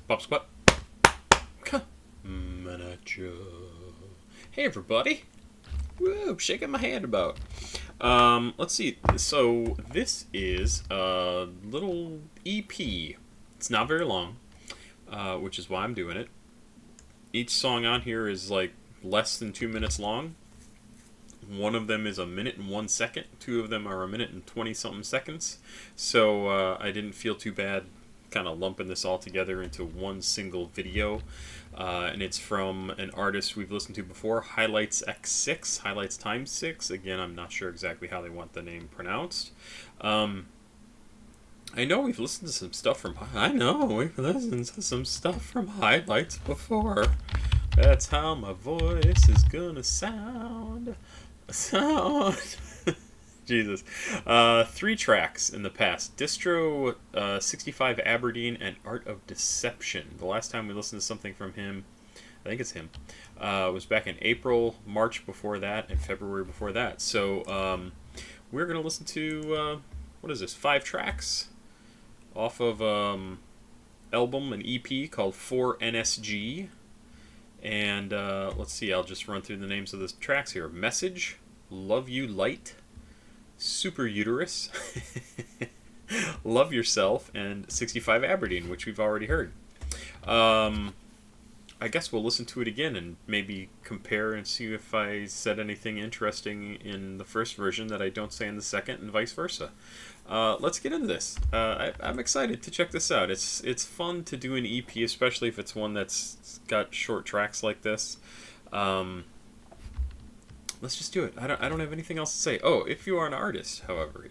Pop Squat. Coming at ya. Hey everybody. Woo, shaking my hand about. Let's see. So this is a little EP. It's not very long, which is why I'm doing it. Each song on here is like less than 2 minutes long. One of them is a minute and 1 second. Two of them are a minute and 20 something seconds. So I didn't feel too bad kind of lumping this all together into one single video. And it's from an artist we've listened to before, HighlightsX6, Highlights times 6. Again, I'm not sure exactly how they want the name pronounced. I know we've listened to some stuff from Highlights before. That's how my voice is gonna sound. Jesus. 3 tracks in the past. Distro 65 Aberdeen and Art of Deception. The last time we listened to something from him, I think it's him, was back in April, March before that, and February before that. So we're going to listen to, 5 tracks off of album, an EP called 4 NSG. And let's see, I'll just run through the names of the tracks here. Message, Love You Light, Super Uterus, Love Yourself, and 65 Aberdeen, which we've already heard. I guess we'll listen to it again and maybe compare and see if I said anything interesting in the first version that I don't say in the second, and vice versa. Let's get into this. I'm excited to check this out. It's fun to do an EP, especially if it's one that's got short tracks like this. Let's just do it. I don't have anything else to say. Oh, if you are an artist, however,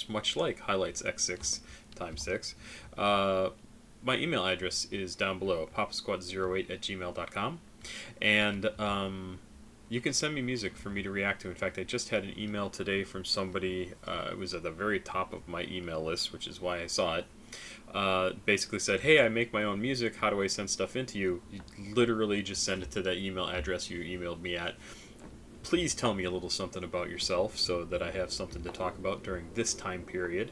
much like Highlights times 6, my email address is down below, papasquatjon@gmail.com. And you can send me music for me to react to. In fact, I just had an email today from somebody. It was at the very top of my email list, which is why I saw it. Basically said, hey, I make my own music. How do I send stuff into you? You literally just send it to that email address you emailed me at. Please tell me a little something about yourself so that I have something to talk about during this time period.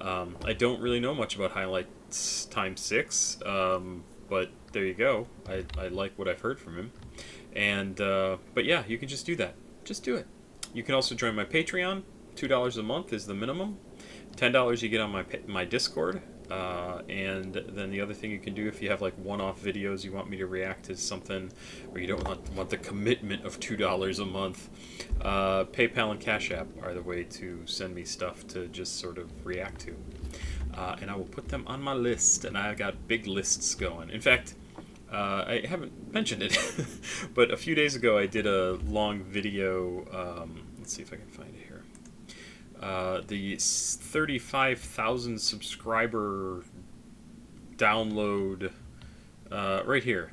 I don't really know much about Highlights times 6, but there you go. I like what I've heard from him. And but yeah, you can just do that. Just do it. You can also join my Patreon. $2 a month is the minimum. $10 you get on my Discord. And then the other thing you can do, if you have like one-off videos you want me to react to something, or you don't want the commitment of $2 a month, PayPal and CashApp are the way to send me stuff to just sort of react to. And I will put them on my list, and I got big lists going. In fact, I haven't mentioned it, but a few days ago I did a long video. Let's see if I can find it here. The 35,000 subscriber download, right here.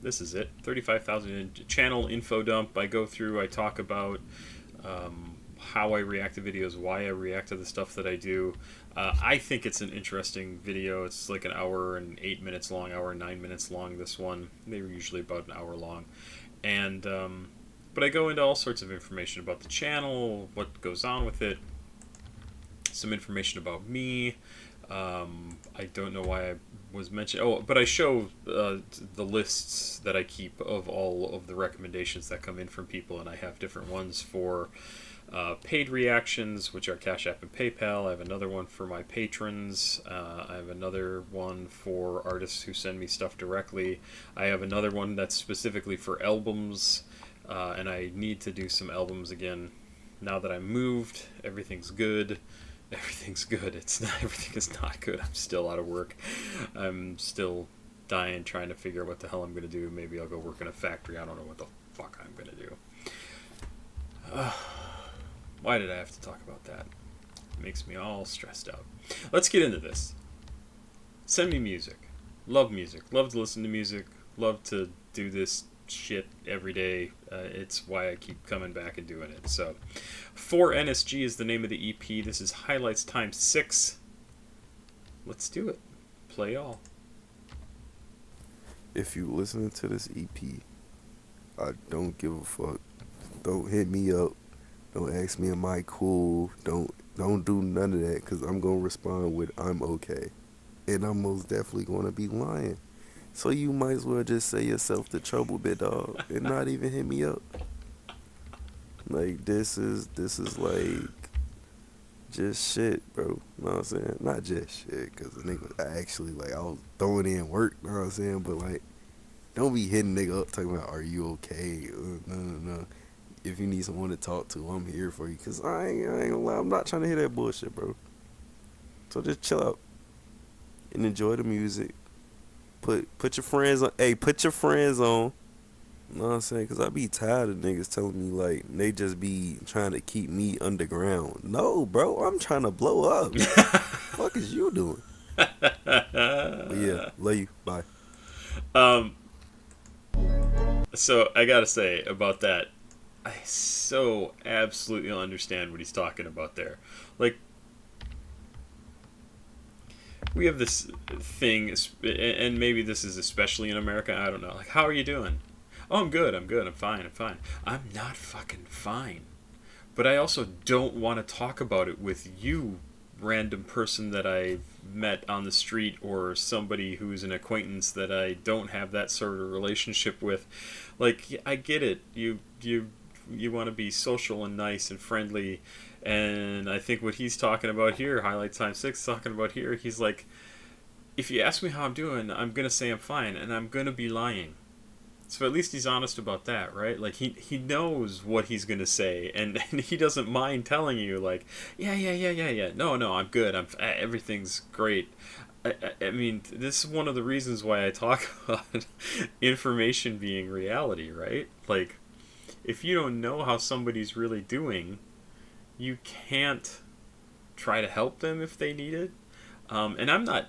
This is it. 35,000 channel info dump. I go through, I talk about how I react to videos, why I react to the stuff that I do. I think it's an interesting video. It's like an hour and 8 minutes long, hour and 9 minutes long, this one. They were usually about an hour long. And but I go into all sorts of information about the channel, what goes on with it, some information about me. I don't know why I was mentioned. Oh, but I show the lists that I keep of all of the recommendations that come in from people, and I have different ones for paid reactions, which are Cash App and PayPal. I have another one for my patrons. I have another one for artists who send me stuff directly. I have another one that's specifically for albums. And I need to do some albums again. Now that I moved, everything's good. Everything's good. Everything is not good. I'm still out of work. I'm still dying trying to figure out what the hell I'm going to do. Maybe I'll go work in a factory. I don't know what the fuck I'm going to do. Why did I have to talk about that? It makes me all stressed out. Let's get into this. Send me music. Love music. Love to listen to music. Love to do this shit every day. It's why I keep coming back and doing it. So 4 NSG is the name of the EP. This is Highlights times 6. Let's do it. Play all. If you listening to this EP, I don't give a fuck. Don't hit me up. Don't ask me am I cool. Don't do none of that, because I'm gonna respond with I'm okay. and I'm most definitely gonna be lying. So you might as well just say yourself the trouble, bit dog, and not even hit me up. Like this is like just shit, bro. You know what I'm saying? Not just shit, cause the nigga actually like I was throwing in work. You know what I'm saying? But like, don't be hitting nigga up talking about are you okay? No. If you need someone to talk to, I'm here for you. Cause I ain't gonna lie, I'm not trying to hear that bullshit, bro. So just chill out and enjoy the music. Put your friends on. Hey, put your friends on. You know what I'm saying? Cause I be tired of niggas telling me like they just be trying to keep me underground. No, bro, I'm trying to blow up. Fuck is you doing? But yeah, love you. Bye. um, so I gotta say about that, I so absolutely understand what he's talking about there. Like, we have this thing, and maybe this is especially in America. I don't know. Like, how are you doing? Oh, I'm good. I'm good. I'm fine. I'm fine. I'm not fucking fine. But I also don't want to talk about it with you, random person that I met on the street, or somebody who's an acquaintance that I don't have that sort of relationship with. Like, I get it. You want to be social and nice and friendly, and I think what he's talking about here, Highlights Time 6 talking about here, he's like, if you ask me how I'm doing, I'm gonna say I'm fine, and I'm gonna be lying. So at least he's honest about that, right? Like, he knows what he's gonna say, and he doesn't mind telling you, like, yeah. No, I'm good. Everything's great. I mean, this is one of the reasons why I talk about information being reality, right? Like, if you don't know how somebody's really doing, you can't try to help them if they need it. And I'm not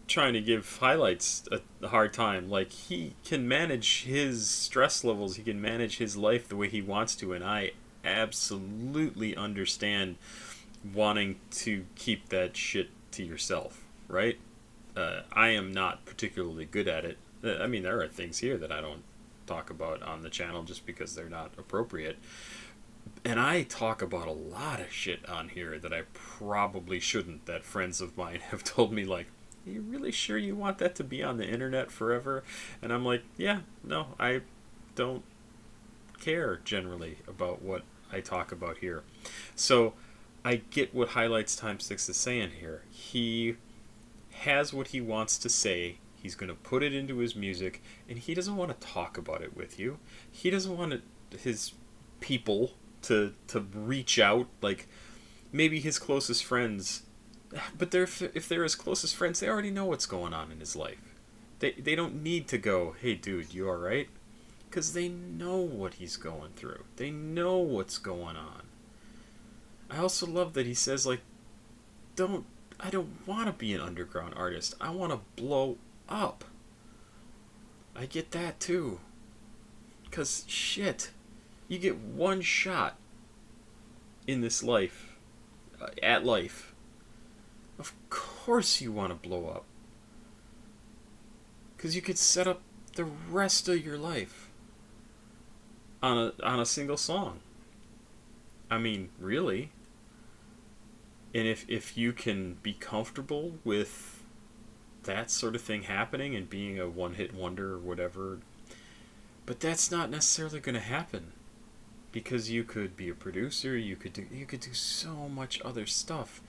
trying to give Highlights a hard time. Like, he can manage his stress levels, he can manage his life the way he wants to, and I absolutely understand wanting to keep that shit to yourself, right? I am not particularly good at it. I mean, there are things here that I don't talk about on the channel just because they're not appropriate. And I talk about a lot of shit on here that I probably shouldn't, that friends of mine have told me, like, are you really sure you want that to be on the internet forever? And I'm like, yeah, no, I don't care generally about what I talk about here. So I get what Highlights Time 6 is saying here. He has what he wants to say. He's going to put it into his music, and he doesn't want to talk about it with you. He doesn't want his people to reach out. Like, maybe his closest friends, but if they're his closest friends, they already know what's going on in his life. They don't need to go, hey dude, you alright? Because they know what he's going through. They know what's going on. I also love that he says, like, I don't want to be an underground artist. I want to blow up. I get that too. Because, shit, you get one shot in this life, at life. Of course you want to blow up. Because you could set up the rest of your life on a single song. I mean, really. And if you can be comfortable with that sort of thing happening and being a one-hit wonder or whatever, but that's not necessarily going to happen, because you could be a producer, you could do so much other stuff,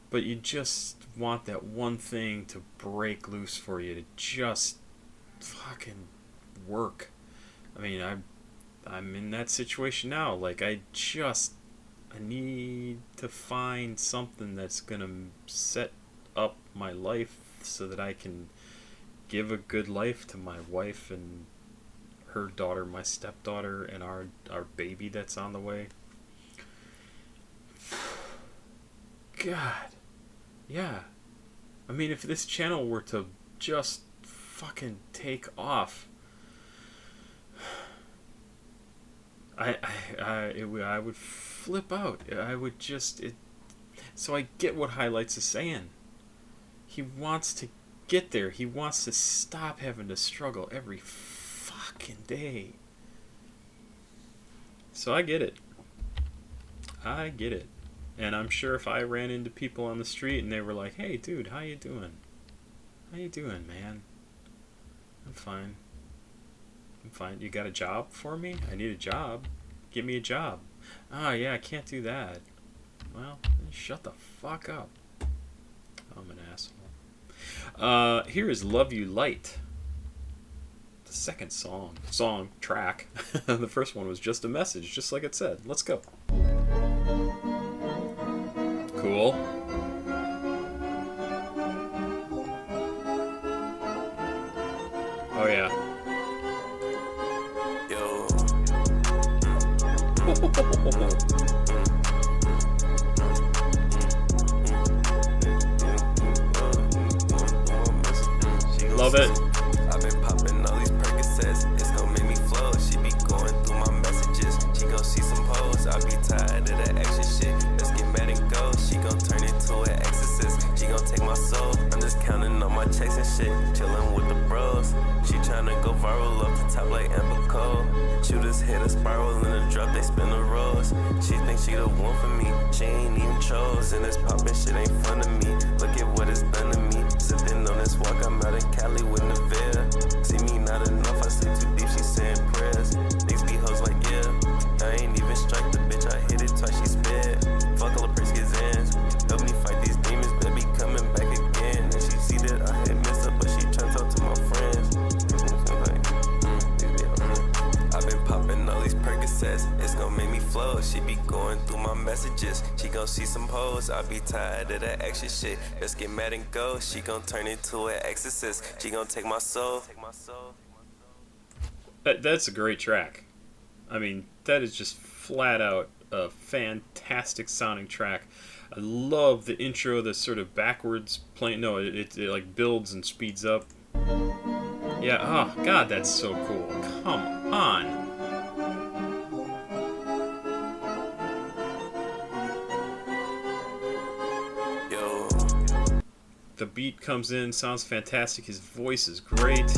but you just want that one thing to break loose for you, to just fucking work. I mean, I'm in that situation now. Like, I need to find something that's gonna set up my life so that I can give a good life to my wife and her daughter, my stepdaughter, and our baby that's on the way. God. Yeah. I mean, if this channel were to just fucking take off, I would flip out. I would just... So I get what Highlights is saying. He wants to get there. He wants to stop having to struggle every fucking day. So I get it. I get it. And I'm sure if I ran into people on the street and they were like, hey dude, how you doing? How you doing, man? I'm fine. I'm fine. You got a job for me? I need a job. Give me a job. Oh, yeah, I can't do that. Well, then shut the fuck up. I'm an asshole. Here is Love You Light. The second track. The first one was just a message, just like it said. Let's go. Cool. Oh yeah. Yo. Love it. I've been popping all these Percocets. It's gonna make me flow. She be going through my messages. She gon' see some hoes. I be tired of that extra shit. Let's get mad and go. She gon' turn into an exorcist. She gon' take my soul. I'm just counting on my checks and shit. Chillin' with the bros. She tryna go viral off the top like Amber Cole. Shooters hit a spiral in the drop. They spin the rolls. She thinks she the one for me. She ain't even chose. And this poppin' shit ain't fun to me. Look at what it's done to me. Sippin' on this walk. I'm out in Cali with Neville. See me not enough. I sleep too deep. She saying prayers. Niggas be hoes like yeah. I ain't even strike the bitch. I hit it twice. She spit. Fuck all the Priskins ends. Help me fight these demons. They be coming back again. And she see that I had messed up, but she tryna talk to my friends. I've been popping all these Percocets. It's gonna make me flow. She be going through my messages. She gon' see some hoes. I be tired of that extra shit. Let's get mad and go. She gon' turn into an exorcist. She gon' take my soul. That's a great track. I mean, that is just flat out a fantastic sounding track. I love the intro, the sort of backwards playing. No, it like builds and speeds up. Yeah, oh god, that's so cool. Come on. Yo. The beat comes in, sounds fantastic. His voice is great.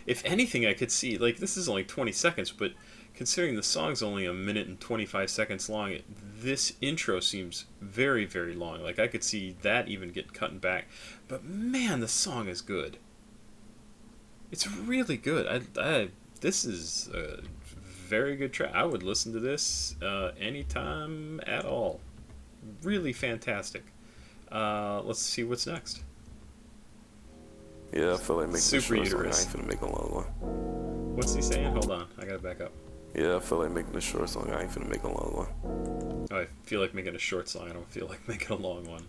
If anything, I could see, like, this is only 20 seconds, but considering the song's only a minute and 25 seconds long, this intro seems very, very long. Like, I could see that even get cut back. But man, the song is good. It's really good. This is a very good track. I would listen to this anytime at all. Really fantastic. Let's see what's next. Yeah, I feel like making Super a short song. I uterus. ain't finna make a long one. What's he saying? Hold on, I gotta back up. Yeah, I feel like making a short song. I ain't finna make a long one. Oh, I feel like making a short song. I don't feel like making a long one.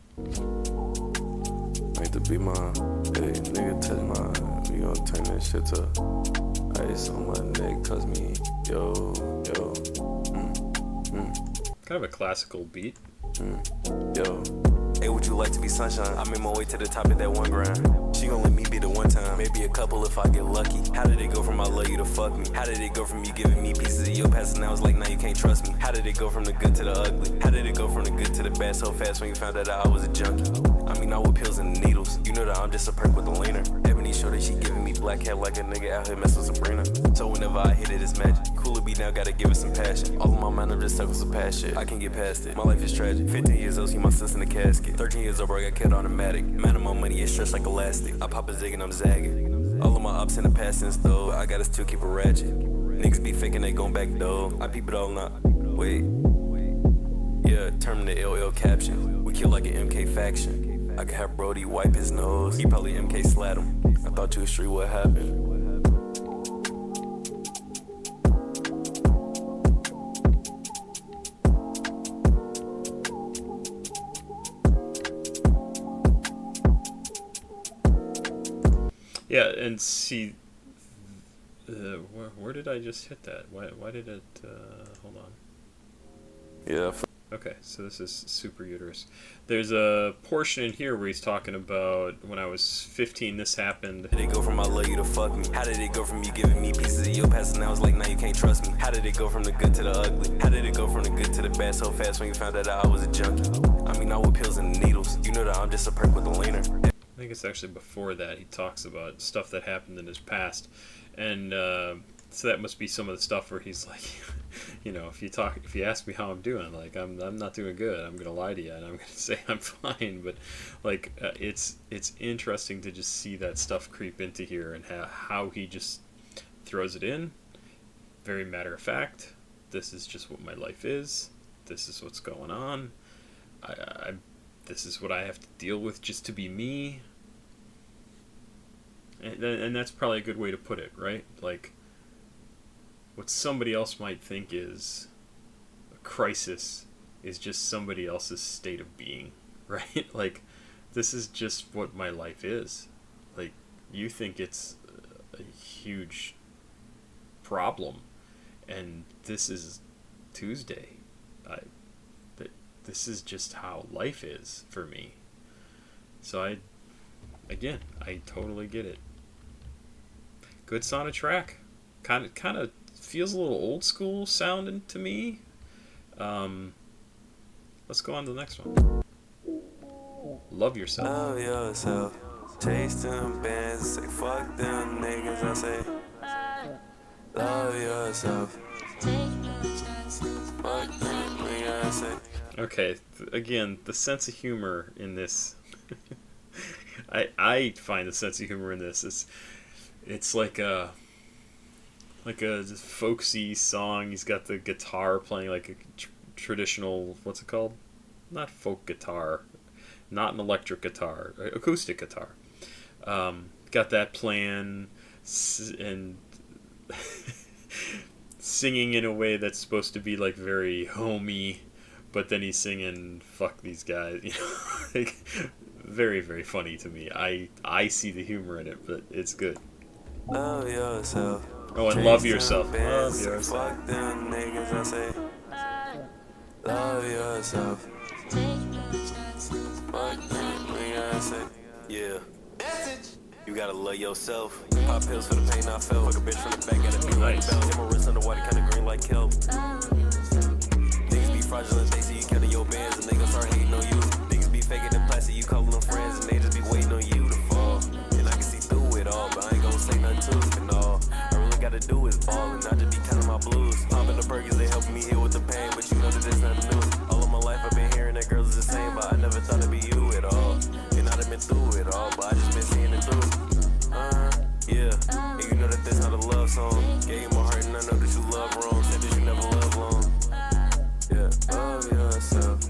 Ain't to be my, hey, nigga touch my, we gon' turn that shit to ice on my neck, touch me, yo, Kind of a classical beat. yo. Hey, would you like to be sunshine? I made my way to the top of that one grind. She gon' let me be the one time, maybe a couple if I get lucky. How did it go from I love you to fuck me? How did it go from you giving me pieces of your past and now it's like now you can't trust me? How did it go from the good to the ugly? How did it go from the good to the bad so fast when you found out I was a junkie? I mean, not with pills and needles. You know that I'm just a perk with a leaner. Ebony showed that she giving me black hair like a nigga out here messing with Sabrina. So whenever I hit it, it's magic. Cooler beat now, gotta give it some passion. All of my mind, I'm just circles of past shit. I can get past it. My life is tragic. 15 years old, see my sis in the casket. 13 years old, bro, I got kept automatic. Man of my money is stretched like elastic. I pop a zig and I'm zagging. All of my ups in the past since though, I gotta still keep it ratchet. Niggas be faking, they gon' back though. I peep it all now. Wait. Yeah, term the LL caption. We kill like an MK faction. I could have Brody wipe his nose. He probably MK slat him. I thought you was street, what happened? Yeah, and see, where did I just hit that? Why did it? Hold on. Yeah. Okay, so this is Super Uterus. There's a portion in here where he's talking about when I was 15, this happened. How did it go from I love you to fuck me? How did it go from you giving me pieces of your past and now it's like now you can't trust me? How did it go from the good to the ugly? How did it go from the good to the bad so fast when you found out I was a junkie? I mean, not with pills and needles. You know that I'm just a perk with a leaner. I think it's actually before that he talks about stuff that happened in his past, and So that must be some of the stuff where he's like, if you ask me how I'm doing, like I'm not doing good. I'm gonna lie to you, and I'm gonna say I'm fine. But like, it's interesting to just see that stuff creep into here and how he just throws it in, very matter of fact. This is just what my life is. This is what's going on. This is what I have to deal with just to be me. And that's probably a good way to put it, right? Like, what somebody else might think is a crisis is just somebody else's state of being, right? Like, this is just what my life is. Like, you think it's a huge problem, and this is Tuesday. This is just how life is for me. So I totally get it. Good sonic track. Kind of feels a little old school sounding to me. Let's go on to the next one. Love Yourself. Love yourself. Chase them bands. Say fuck them niggas. I say love yourself. Fuck them niggas. I say. Okay, again, the sense of humor in this. I find the sense of humor in this. It's like a folksy song. He's got the guitar playing like a traditional, what's it called? Not folk guitar, not an electric guitar, acoustic guitar. Got that playing and singing in a way that's supposed to be like very homey, but then he's singing "fuck these guys," like very, very funny to me. I see the humor in it, but it's good. Love yourself. Oh, and love yourself. Love yourself. Fuck them niggas, I say. Love yourself. Fuck them niggas, I say. Yeah. You gotta love yourself. Pop pills for the pain I felt. Fuck a bitch from the back, gotta be nice. Bell. Hit my wrist underwater, kinda green like kelp. Niggas be fraudulent, they see you counting your bands, and they gon' start hating on you. Niggas be faking them plastic, you calling them friends, and they just be waiting on you to fall. And I can see through it all, but I ain't gon' say nothing to it and all. I really gotta do is ball, and I just be counting my blues. Popping the burgers, they helping me heal with the pain, but you know that it's nothing new. All of my life I've been hearing that girls is the same, but I never thought it'd be you at all. And I done been through it all, but I just been seeing it through. Yeah, and you know that this not a love song. Gave you my heart and I know that you love wrong. Said that you never love long. Yeah, love yourself.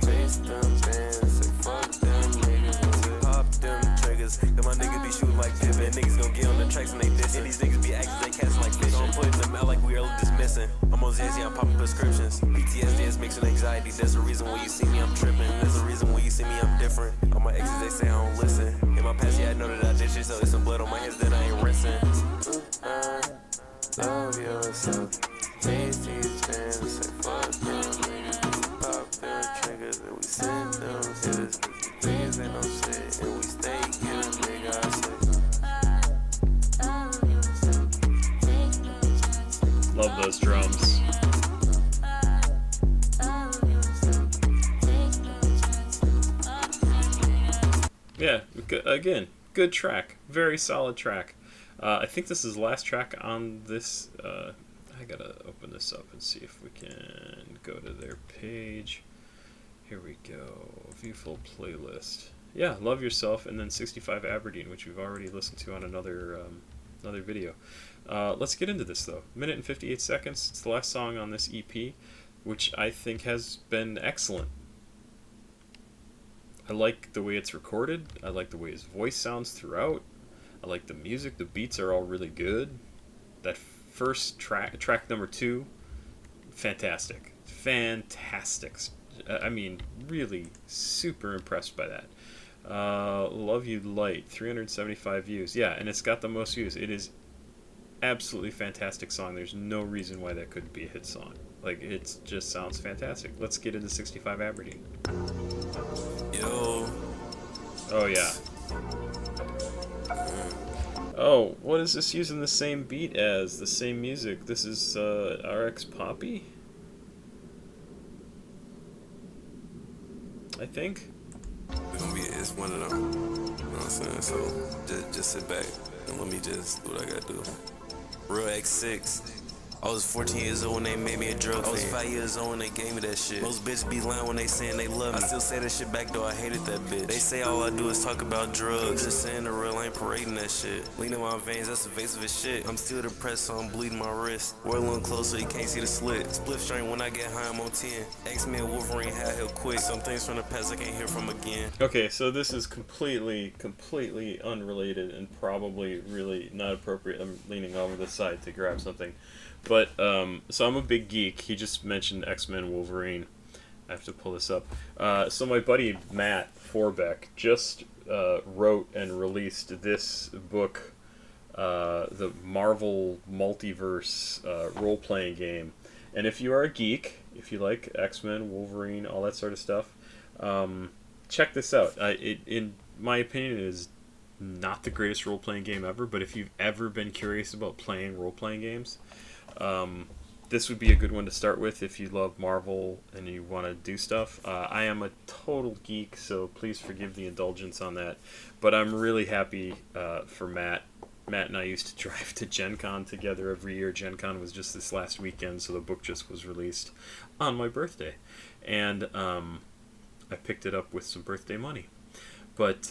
Chase them bands, say fuck them niggas. Pop them triggers, then my niggas be shooting like Pippin. Niggas gon' get on the tracks and they diss. And these niggas be acting, they cast like fish. I'm putting them out like we are dismissing. I'm on Zanzi, I'm popping prescriptions. PTSD is mixing anxiety. There's a reason when you see me, I'm tripping. There's a reason when you see me, I'm different. All my exes, they say I don't listen. In my past, yeah, I know that I did shit, so it's some blood on my hands that I ain't rinsing. Love yourself. Chase these bands, say fuck them niggas. Pop them triggers, and we send them hitters. Niggas ain't no shit, and we stay getting nigga, I say. Love those drums. Yeah, again, good track. Very solid track. I think this is the last track on this. I gotta open this up and see if we can go to their page. Here we go. View full playlist. Yeah, Love Yourself, and then 65 Aberdeen, which we've already listened to on another video. Let's get into this, though. Minute and 58 seconds. It's the last song on this EP, which I think has been excellent. I like the way it's recorded. I like the way his voice sounds throughout. I like the music. The beats are all really good. That first track number 2, fantastic. Fantastic. I mean, really super impressed by that. Love You Light, 375 views. Yeah, and it's got the most views. It is absolutely fantastic song. There's no reason why that couldn't be a hit song. Like, it just sounds fantastic. Let's get into 65 Aberdeen. Yo. Oh, yeah. Oh, what is this using the same beat as? The same music? This is RX Poppy? I think. It's one of them. You know what I'm saying? So just sit back and let me just do what I gotta do. Real X6. I was 14 years old when they made me a drug fan. I was 5 years old when they gave me that shit. Most bitches be lying when they saying they love me. I still say that shit back though I hated that bitch. They say all I do is talk about drugs. I'm just saying the real, I ain't parading that shit. Leaning my veins, that's evasive as shit. I'm still depressed, so I'm bleeding my wrist. Wear a little closer, you can't see the slit. Split string when I get high, I'm on 10. X-Men Wolverine had hell quick. Some things from the past I can't hear from again. Okay, so this is completely unrelated and probably really not appropriate. I'm leaning over the side to grab something. But, so I'm a big geek. He just mentioned X-Men Wolverine. I have to pull this up. So my buddy Matt Forbeck just wrote and released this book, the Marvel Multiverse role-playing game. And if you are a geek, if you like X-Men, Wolverine, all that sort of stuff, check this out. In my opinion, it is not the greatest role-playing game ever, but if you've ever been curious about playing role-playing games, this would be a good one to start with if you love Marvel and you want to do stuff. I am a total geek, so please forgive the indulgence on that. But I'm really happy for Matt. Matt and I used to drive to Gen Con together every year. Gen Con was just this last weekend, so the book just was released on my birthday. And I picked it up with some birthday money. But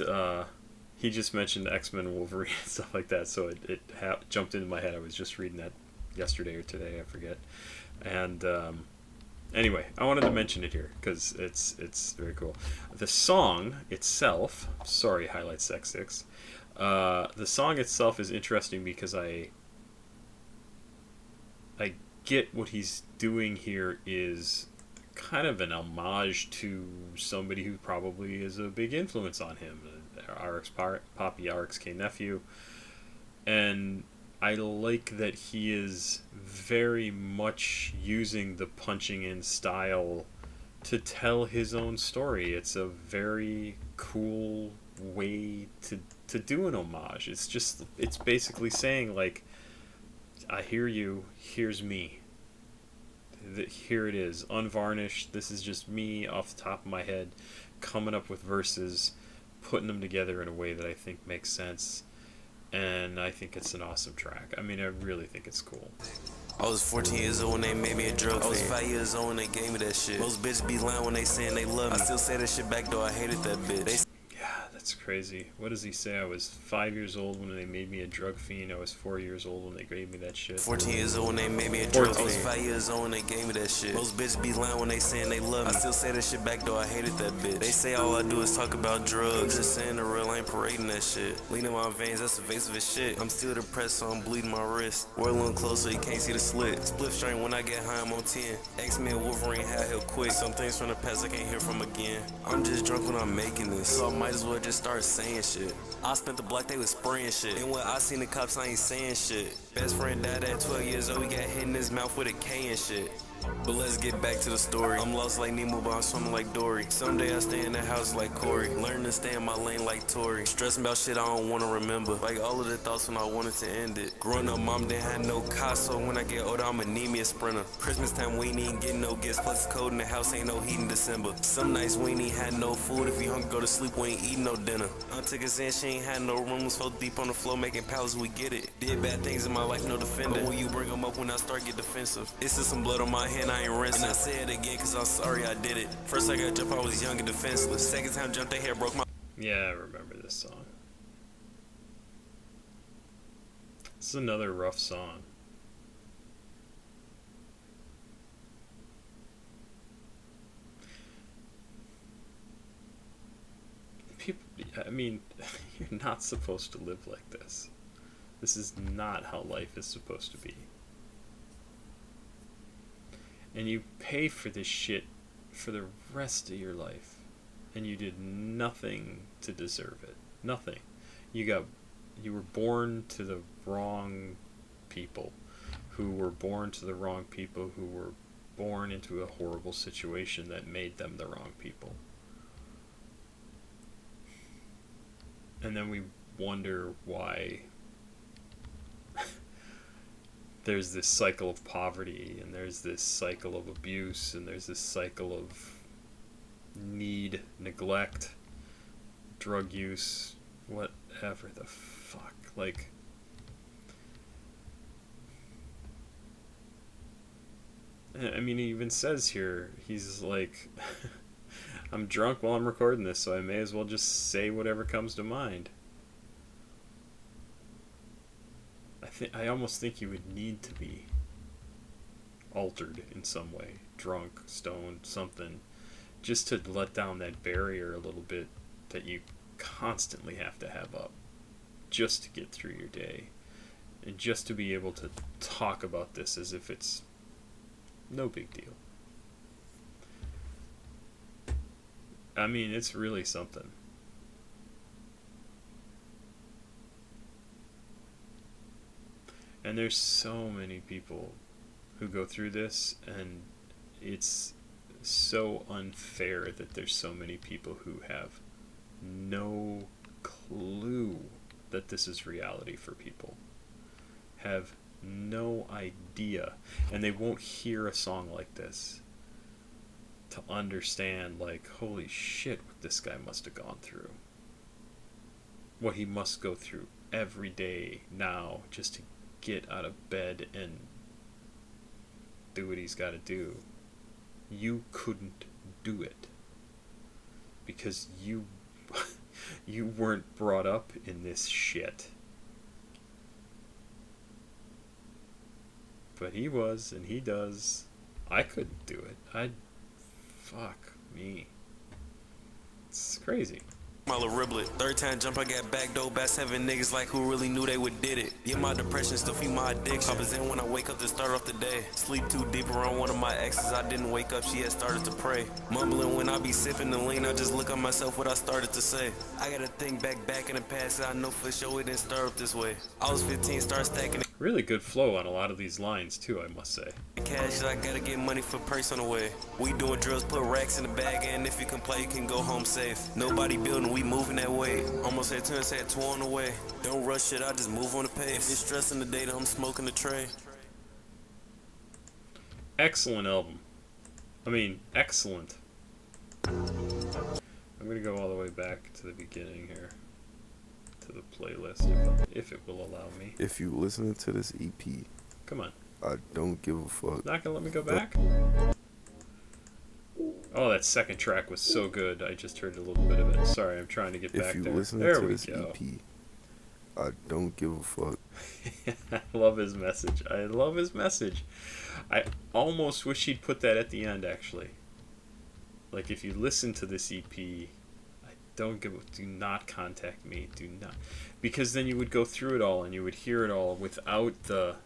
he just mentioned X-Men Wolverine and stuff like that, so it jumped into my head. I was just reading that yesterday or today, I forget. And anyway, I wanted to mention it here because it's very cool. The song itself, sorry HighlightsX6, the song itself is interesting because I get what he's doing here is kind of an homage to somebody who probably is a big influence on him, RX Poppy, RXK nephew, and I like that he is very much using the punching in style to tell his own story. It's a very cool way to do an homage. It's basically saying, like, I hear you, here's me. Here it is, unvarnished. This is just me off the top of my head, coming up with verses, putting them together in a way that I think makes sense. And I think it's an awesome track. I mean, I really think it's cool. I was 14 years old when they made me a drug fan. I was 5 years old when they gave me that shit. Most bitches be lying when they saying they love me. I still say that shit back though I hated that bitch. That's crazy. What does he say? I was 5 years old when they made me a drug fiend. I was 4 years old when they gave me that shit. 14 years old when they made me a drug fiend. I was 5 years old when they gave me that shit. Most bitches be lying when they saying they love me. I still say that shit back though I hated that bitch. They say all I do is talk about drugs. I'm just saying the real, I ain't parading that shit. Leaning my veins, that's evasive as shit. I'm still depressed, so I'm bleeding my wrist. Wear a little closer, you can't see the slit. Split string when I get high, I'm on 10. X-Men Wolverine had hell quick. Some things from the past I can't hear from again. I'm just drunk when I'm making this, so I might as well just start saying shit. I spent the block, they was spraying shit. And when I seen the cops, I ain't saying shit. Best friend died at 12 years old, he got hit in his mouth with a K and shit. But let's get back to the story. I'm lost like Nemo, but I'm swimming like Dory. Someday I stay in the house like Corey. Learn to stay in my lane like Tori. Stressing about shit I don't wanna remember. Like all of the thoughts when I wanted to end it. Growing up, mom didn't have no car, so when I get older, I'ma need me a Sprinter. Christmas time, we ain't even getting no gifts. Plus it's cold in the house, ain't no heat in December. Some nights we ain't even had no food. If you hungry, go to sleep, we ain't eating no dinner. Aunt took us in, she ain't had no room. So deep on the floor, making pals, we get it. Did bad things in my life, no defender. But when you bring them up, when I start get defensive. It's just some blood on my hand, I ain't rinsing. I say it again cause I'm sorry I did it. First I got jumped, I was young and defenseless. Second time jumped, they hair broke my... Yeah, I remember this song. This is another rough song. People, I mean, you're not supposed to live like this. This is not how life is supposed to be. And you pay for this shit for the rest of your life, and you did nothing to deserve it. Nothing. You were born to the wrong people, who were born to the wrong people, who were born into a horrible situation that made them the wrong people. And then we wonder why there's this cycle of poverty, and there's this cycle of abuse, and there's this cycle of need, neglect, drug use, whatever the fuck. Like, I mean, he even says here, he's like, I'm drunk while I'm recording this, so I may as well just say whatever comes to mind. I almost think you would need to be altered in some way, drunk, stoned, something, just to let down that barrier a little bit that you constantly have to have up just to get through your day, and just to be able to talk about this as if it's no big deal. I mean, it's really something. And there's so many people who go through this, and it's so unfair that there's so many people who have no clue that this is reality for people, have no idea, and they won't hear a song like this to understand, like, holy shit, what this guy must have gone through, what he must go through every day now just to get out of bed and do what he's got to do. You couldn't do it because you you weren't brought up in this shit. But he was, and he does. I couldn't do it. Fuck me. It's crazy. My little riblet. Third time jump, I got backdoored by 7 niggas like who really knew they would did it. Yeah, my depression still feed my addiction. Poppers in when I wake up to start off the day. Sleep too deep around one of my exes. I didn't wake up, she had started to pray. Mumbling when I be sipping the lean, I just look at myself what I started to say. I gotta think back in the past, I know for sure it didn't start up this way. I was 15, start stacking it. Really good flow on a lot of these lines too, I must say. Cash, I gotta get money for purse on the way. We doing drills, put racks in the bag, and if you can play, you can go home safe. Nobody building, we moving that way. Almost had 2 and said 2 on the way. Don't rush it, I just move on the pace. If you're stressing the data, I'm smoking the tray. Excellent album. I mean, excellent. I'm gonna go all the way back to the beginning here, to the playlist, if it will allow me. If you listening to this EP, come on. I don't give a fuck. Not gonna let me go back? Oh, that second track was so good. I just heard a little bit of it. Sorry, I'm trying to get back there. If you listening there to we this go. EP, I don't give a fuck. I love his message. I love his message. I almost wish he'd put that at the end, actually. Like, if you listen to this EP, do not contact me. Do not. Because then you would go through it all and you would hear it all without the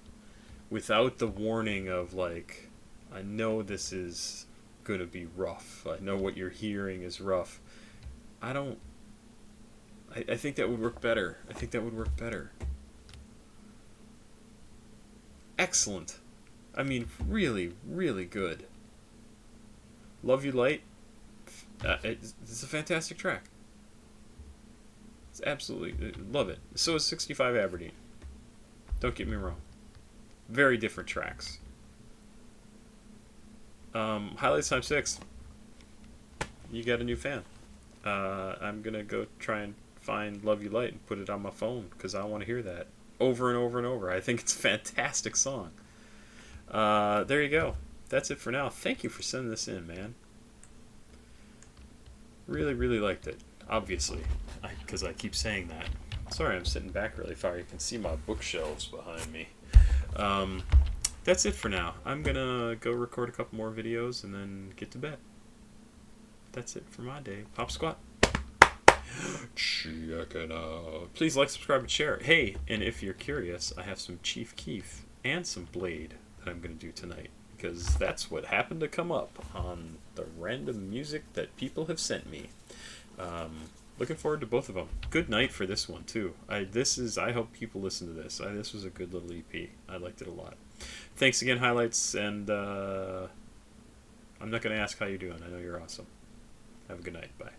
warning of, like, I know this is going to be rough. I know what you're hearing is rough. I think that would work better. I think that would work better. Excellent. I mean, really, really good. Love You Light. It's a fantastic track. It's absolutely, love it. So is 65 Aberdeen. Don't get me wrong. Very different tracks. HighlightsX6. You got a new fan. I'm gonna go try and find Love You Light and put it on my phone because I want to hear that over and over and over. I think it's a fantastic song. There you go. That's it for now. Thank you for sending this in, man. Really, really liked it. Obviously, because I keep saying that. Sorry, I'm sitting back really far. You can see my bookshelves behind me. That's it for now. I'm gonna go record a couple more videos and then get to bed. That's it for my day. Pop Squat. Check it out. Please like, subscribe, and share. Hey, and if you're curious, I have some Chief Keef and some Blade that I'm gonna do tonight, because that's what happened to come up on the random music that people have sent me. Looking forward to both of them. Good night for this one too. I hope people listen to this. This was a good little EP. I liked it a lot. Thanks again, Highlights, and I'm not going to ask how you're doing. I know you're awesome. Have a good night. Bye.